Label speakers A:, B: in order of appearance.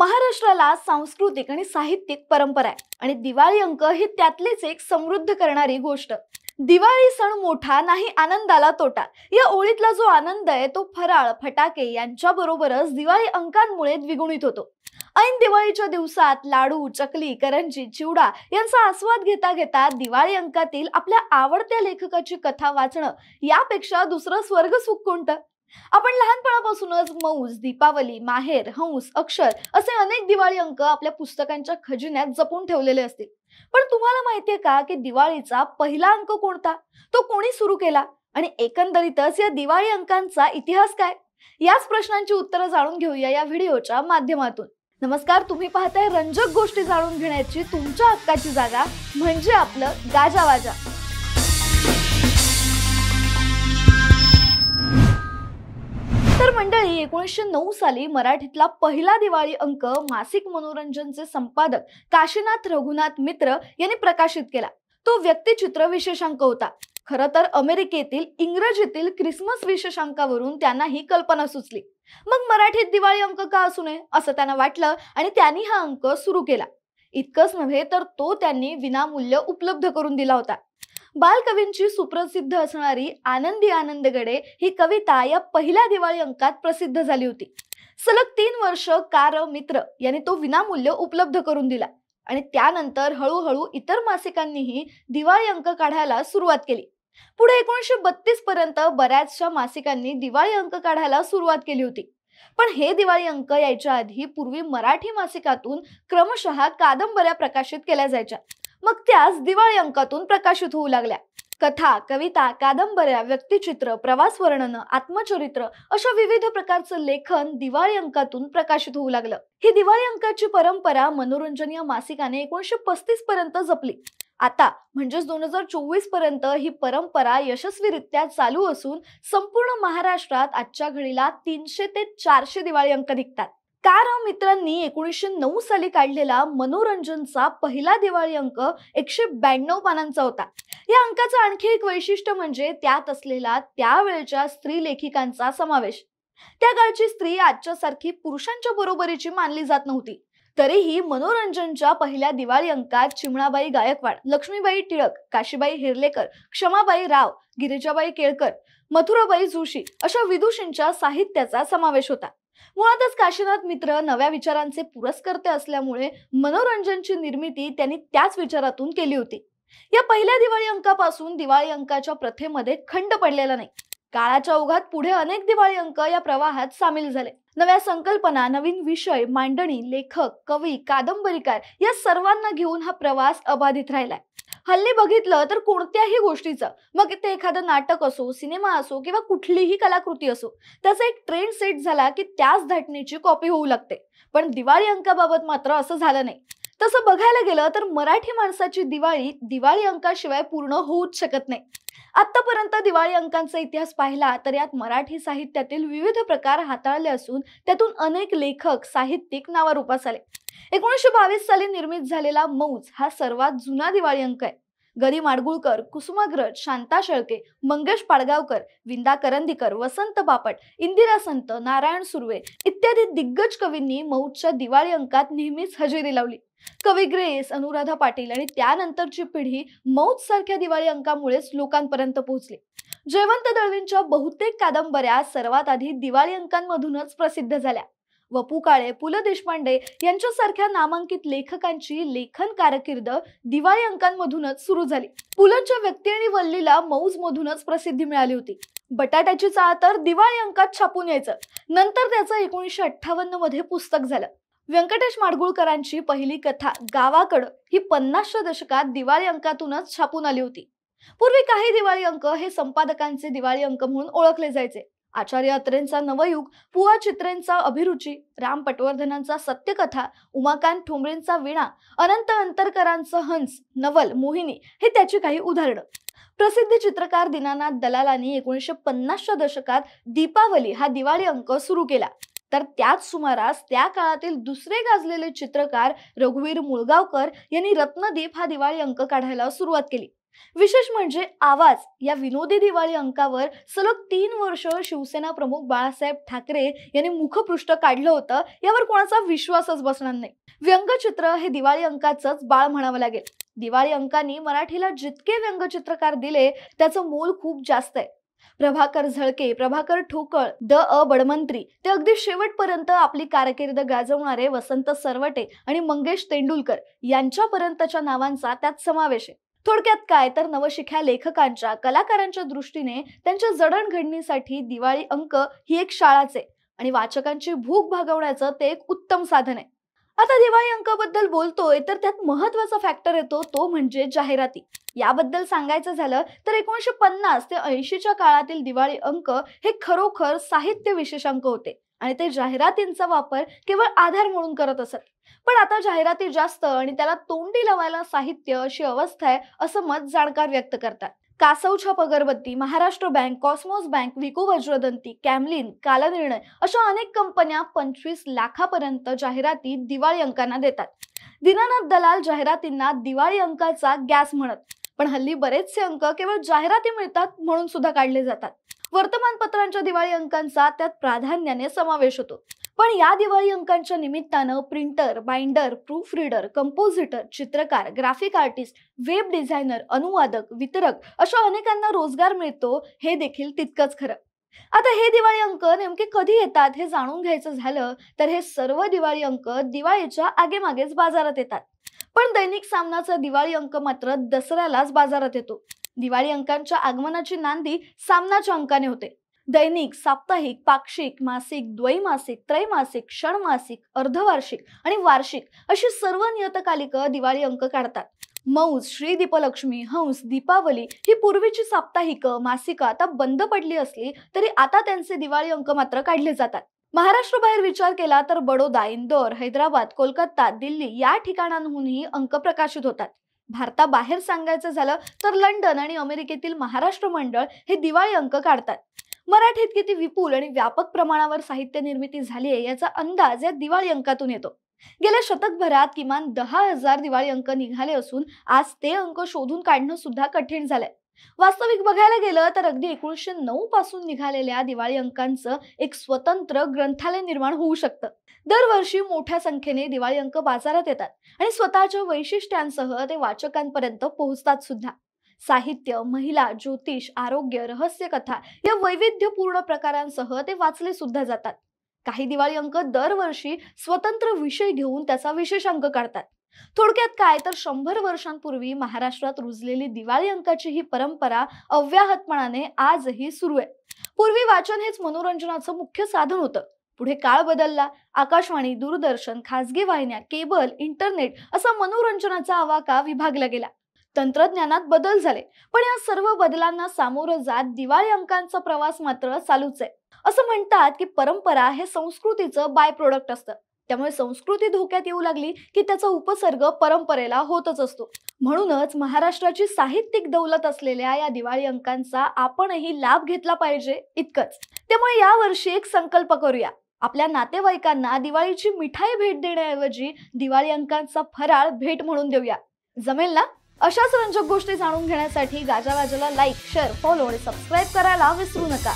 A: महाराष्ट्राला सांस्कृतिक आणि साहित्यिक परंपरा आहे आणि दिवाळी अंक ही त्यातलीच एक समृद्ध करणारी गोष्ट। दिवाळी सण मोठा नाही आनंदाला तोटा, या ओळीतला जो आनंद आहे तो फराळ फटाके यांच्या बरोबरच दिवाळी अंकांमुळे द्विगुणित होतो। ऐन दिवाळीच्या दिवसात लाडू चकली करंजी चिवडा यांचा आस्वाद घेता घेता दिवाळी अंकातील आपल्या आवडत्या लेखकाची कथा वाचणं यापेक्षा दुसरं स्वर्ग सुख कोणतं। आपण लहानपणापासूनच मौज दीपावली माहेर हंस अक्षर असे अनेक दिवाळी अंक आपल्या पुस्तकांच्या खजिन्यात जपून ठेवलेले असतील। पण तुम्हाला माहितीये का की दिवाळीचा पहिला अंक कोणता, तो कोणी सुरू केला आणि एकंदरीतच या दिवाळी अंकांचा इतिहास काय, याच प्रश्नांची उत्तरं जाणून घेऊया या व्हिडिओच्या माध्यमातून। नमस्कार, तुम्ही पाहताय रंजक गोष्टी जाणून घेण्याची तुमच्या हक्काची जागा म्हणजे आपलं गाजावाजा। तर मंडळी 1909 साली मराठीतला पहिला दिवाळी अंक मासिक मनोरंजनचे संपादक काशीनाथ रघुनाथ मित्र यांनी प्रकाशित केला। तो व्यक्तिचित्र विशेषांक होता। खरं तर अमेरिकेतील इंग्रजीतील क्रिसमस विशेषांकावरून त्यांना ही कल्पना सुचली। मग मराठीत दिवाळी अंक का असू नये असं त्यांना वाटलं आणि त्यांनी हा अंक सुरू केला। इतकंच नव्हे तर तो त्यांनी विनामूल्य उपलब्ध करून दिला होता। बालकवींची सुप्रसिद्ध असणारी आनंदी आनंदगडे ही कविता या पहिल्या दिवाळी अंकात प्रसिद्ध झाली होती। सलग 3 वर्ष कार मित्र यांनी तो विनामूल्य उपलब्ध करून दिला आणि त्यानंतर हळूहळू इतर मासिकांनीही दिवाळी अंक काढायला सुरुवात केली। पुढे 1932 पर्यंत बऱ्याचशा मासिकांनी दिवाळी अंक काढायला सुरुवात केली होती। पण हे दिवाळी अंक यायच्या आधी पूर्वी मराठी मासिकातून क्रमशः कादंबऱ्या प्रकाशित केल्या जायच्या, मग त्याच दिवाळी अंकातून प्रकाशित होऊ लागल्या। कथा कविता कादंबऱ्या व्यक्तिचित्र प्रवास वर्णन आत्मचरित्र अशा विविध प्रकारचं लेखन दिवाळी अंकातून प्रकाशित होऊ लागलं। ही दिवाळी अंकाची परंपरा मनोरंजन या मासिकाने 1935 पर्यंत जपली। आता म्हणजेच 2024 पर्यंत ही परंपरा यशस्वीरित्या चालू असून संपूर्ण महाराष्ट्रात आजच्या घडीला 300 ते 400 दिवाळी अंक निघतात। कार मित्रांनी 1909 साली काढलेला मनोरंजनचा पहिला दिवाळी अंक 192 पानांचा होता। या अंकाचं आणखी एक वैशिष्ट्य म्हणजे त्यात असलेला त्यावेळच्या स्त्री लेखिकांचा समावेश। त्या काळची स्त्री आजच्या सारखी पुरुषांच्या बरोबरीची मानली जात नव्हती। तरीही मनोरंजनच्या पहिल्या दिवाळी अंकात चिमणाबाई गायकवाड, लक्ष्मीबाई टिळक, काशीबाई हिरलेकर, क्षमाबाई राव, गिरिजाबाई केळकर, मथुराबाई जोशी अशा विदुषींच्या साहित्याचा समावेश होता। मुळातच काशीनाथ मित्र नव्या विचारांचे पुरस्कर्ते असल्यामुळे मनोरंजनची निर्मिती त्यांनी त्याच विचारातून केली होती। या पहिल्या दिवाळी अंकापासून दिवाळी अंकाच्या प्रथेमध्ये खंड पडलेला नाही। काळाच्या ओघात पुढे अनेक दिवाळी अंक या प्रवाहात सामील झाले। नव्या संकल्पना नवीन विषय मांडणी लेखक कवी कादंबरीकार या सर्वांना घेऊन हा प्रवास अबाधित राहिलाय। हल्ली बघितलं तर कोणत्याही गोष्टीचं, मग ते एखादं नाटक असो सिनेमा असो किंवा कुठलीही कलाकृती असो, त्याचा एक ट्रेंड सेट झाला की त्याच धाटणीची कॉपी होऊ लागते। पण दिवाळी अंकाबाबत मात्र असं झालं नाही। तसं बघायला गेलं तर मराठी माणसाची दिवाळी दिवाळी अंकाशिवाय पूर्ण होऊच शकत नाही। आतापर्यंत दिवाळी अंकांचा इतिहास पाहिला तर यात मराठी साहित्यातील विविध प्रकार हाताळले असून त्यातून अनेक लेखक साहित्यिक नावारूपास आले। 1922 साली निर्मित झालेला मौज हा सर्वात जुना दिवाळी अंक आहे। गरी माडगुळकर, कुसुमाग्रज, शांता शेळके, मंगेश पाडगावकर, विंदा करंदीकर, वसंत बापट, इंदिरा संत, नारायण सुर्वे इत्यादी दिग्गज कवींनी मौजच्या दिवाळी अंकात नेहमीच हजेरी लावली। कवी ग्रेस, अनुराधा पाटील आणि त्यानंतरची पिढी मौज सारख्या दिवाळी अंकामुळेच लोकांपर्यंत पोहोचली। जयवंत दळवींच्या बहुतेक कादंबऱ्या सर्वात आधी दिवाळी अंकांमधूनच प्रसिद्ध झाल्या। वपू काळे, पु ल देशपांडे यांच्यासारख्या नामांकित लेखकांची लेखन कारकीर्द दिवाळी अंकांमधूनच सुरू झाली। पुलंच्या व्यक्ती आणि वल्लीला मौज मधूनच प्रसिद्धी मिळाली होती। बटाट्याची चाळ तर दिवाळी अंकात छापून यायचं, नंतर त्याचं 1958 मध्ये पुस्तक झालं। व्यंकटेश माडगुळकरांची पहिली कथा गावाकडं ही 50च्या दशकात दिवाळी अंकातूनच छापून आली होती। पूर्वी काही दिवाळी अंक हे संपादकांचे दिवाळी अंक म्हणून ओळखले जायचे। आचार्य अत्रेंचा नवयुग, पुआ चित्रेंचा अभिरुची, राम पटवर्धनांचा सत्यकथा, उमाकांत ठोंबरेंचा वीणा, अनंत अंतरकरांचं हंस, नवल, मोहिनी हे त्याची काही उदाहरणं। प्रसिद्ध चित्रकार दीनानाथ दलालांनी 1950च्या दशकात दीपावली हा दिवाळी अंक सुरू केला। तर त्याच सुमारास त्या काळातील दुसरे गाजलेले चित्रकार रघुवीर मुळगावकर यांनी रत्नदीप हा दिवाळी अंक काढायला सुरुवात केली। विशेष म्हणजे आवाज या विनोदी दिवाळी अंकावर सलग 3 वर्ष शिवसेना प्रमुख बाळासाहेब ठाकरे यांनी मुखपृष्ठ काढलं होतं, यावर कोणाचा विश्वासच बसणार नाही. व्यंगचित्र हे दिवाळी अंकाचंच बाळ म्हणावं लागेल. दिवाळी अंकांनी मराठीला जितके व्यंगचित्रकार दिले त्याचं मोल खूप जास्त आहे. प्रभाकर झळके, प्रभाकर ठोकळ, बडमंत्री ते अगदी शेवटपर्यंत आपली कारकीर्द गाजवणारे वसंत सरवटे आणि मंगेश तेंडुलकर यांच्यापर्यंतच्या नावांचा त्यात समावेश आहे. थोडक्यात काय तर नवशिख्या लेखकांच्या, कलाकारांच्या दृष्टीने त्यांच्या जडणघडणीसाठी दिवाळी अंक ही एक शाळाच आहे आणि वाचकांची भूक भागवण्याचं ते एक उत्तम साधन आहे. आता दिवाळी अंकाबद्दल बोलतोय तर त्यात महत्वाचा फॅक्टर येतो तो म्हणजे जाहिराती. याबद्दल सांगायचं झालं तर 1950 ते 80च्या काळातील दिवाळी अंक हे खरोखर साहित्य विशेषांक होते आणि ते जाहिरातींचा वापर केवळ आधार म्हणून करत असत. पण आता जाहिराती जास्त आणि त्याला तोंडी लावायला साहित्य अशी अवस्था आहे असं मत जाणकार व्यक्त करतात. कासव छाप अगरबत्ती, महाराष्ट्र बँक, कॉस्मॉस बँक, विको वज्रदंती, कॅमलिन, कालनिर्णय अशा अनेक कंपन्या 25 लाखापर्यंत जाहिराती दिवाळी अंकांना देतात. दीनानाथ दलाल जाहिरातींना दिवाळी अंकाचा गॅस म्हणत. पण हल्ली बरेचसे अंक केवळ जाहिराती मिळतात म्हणून सुद्धा काढले जातात. वर्तमानपत्रांच्या दिवाळी अंकांचा त्यात प्राधान्याने समावेश होतो. पण या दिवाळी अंकांच्या निमित्तानं printer, binder, proof reader, compositor, चित्रकार, ग्राफिक आर्टिस्ट, वेब डिझायनर, अनुवादक, वितरक अशा अनेकांना रोजगार मिळतो हे देखील तितकंच खरं. आता हे दिवाळी अंक नेमके कधी येतात हे जाणून घ्यायचं झालं तर हे सर्व दिवाळी अंक दिवाळीच्या आगेमागेच बाजारात येतात. पण दैनिक सामनाचा दिवाळी अंक मात्र दसऱ्यालाच बाजारात येतो. दिवाळी अंकांच्या आगमनाची नांदी सामनाच्या अंकाने होते. दैनिक, साप्ताहिक, पाक्षिक, मासिक, द्वैमासिक, त्रैमासिक, षणमासिक, अर्धवार्षिक आणि वार्षिक अशी सर्व नियतकालिकं दिवाळी अंक काढतात. मौज, श्री दीपलक्ष्मी, हंस, दीपावली ही पूर्वीची साप्ताहिकं, मासिकं आता बंद पडली असली तरी आता त्यांचे दिवाळी अंक मात्र काढले जातात. महाराष्ट्राबाहेर विचार केला तर बडोदा, इंदोर, हैदराबाद, कोलकाता, दिल्ली या ठिकाणांहूनही अंक प्रकाशित होतात. भारताबाहेर सांगायचं झालं तर लंडन आणि अमेरिकेतील महाराष्ट्र मंडळ हे दिवाळी अंक काढतात. मराठीत किती विपुल आणि व्यापक प्रमाणावर साहित्य निर्मिती झाली आहे याचा अंदाज या दिवाळी अंकातून येतो. गेल्या शतकभरात किमान 10,000 दिवाळी अंक निघाले असून आज ते अंक शोधून काढणं सुद्धा कठीण झालंय. वास्तविक बघायला गेलं तर अगदी 1909 पासून निघालेल्या दिवाळी अंकांचं एक स्वतंत्र ग्रंथालय निर्माण होऊ शकतं. दरवर्षी मोठ्या संख्येने दिवाळी अंक बाजारात येतात आणि स्वतःच्या वैशिष्ट्यांसह ते वाचकांपर्यंत पोहोचतात सुद्धा. साहित्य, महिला, ज्योतिष, आरोग्य, रहस्य कथा या वैविध्यपूर्ण प्रकारांसह ते वाचले सुद्धा जातात. काही दिवाळी अंक दरवर्षी स्वतंत्र विषय घेऊन त्याचा विशेषांक काढतात. थोडक्यात काय तर 100 वर्षांपूर्वी महाराष्ट्रात रुजलेली दिवाळी अंकाची ही परंपरा अव्याहतपणाने आजही सुरू आहे. पूर्वी वाचन हेच मनोरंजनाचं मुख्य साधन होतं. पुढे काळ बदलला. आकाशवाणी, दूरदर्शन, खासगी वाहिन्या, केबल, इंटरनेट असा मनोरंजनाचा आवाका विभागला गेला. तंत्रज्ञानात बदल झाले, पण या सर्व बदलांना सामोरं जात दिवाळी अंकांचा प्रवास मात्र चालूच आहे. असं म्हणतात की परंपरा हे संस्कृतीचं बाय प्रोडक्ट असतं. त्यामुळे संस्कृती धोक्यात येऊ लागली की त्याचा उपसर्ग परंपरेला होतच असतो. म्हणूनच महाराष्ट्राची साहित्यिक दौलत असलेल्या या दिवाळी अंकांचा आपणही लाभ घेतला पाहिजे इतकंच. त्यामुळे यावर्षी एक संकल्प करूया. आपल्या नातेवाईकांना दिवाळीची मिठाई भेट देण्याऐवजी दिवाळी अंकांचा फराळ भेट म्हणून देऊया. जमेल ना? अशाच रंजक गोष्टी जाणून घेण्यासाठी गाजावाजाला लाईक, शेअर, फॉलो आणि सबस्क्राईब करायला विसरू नका.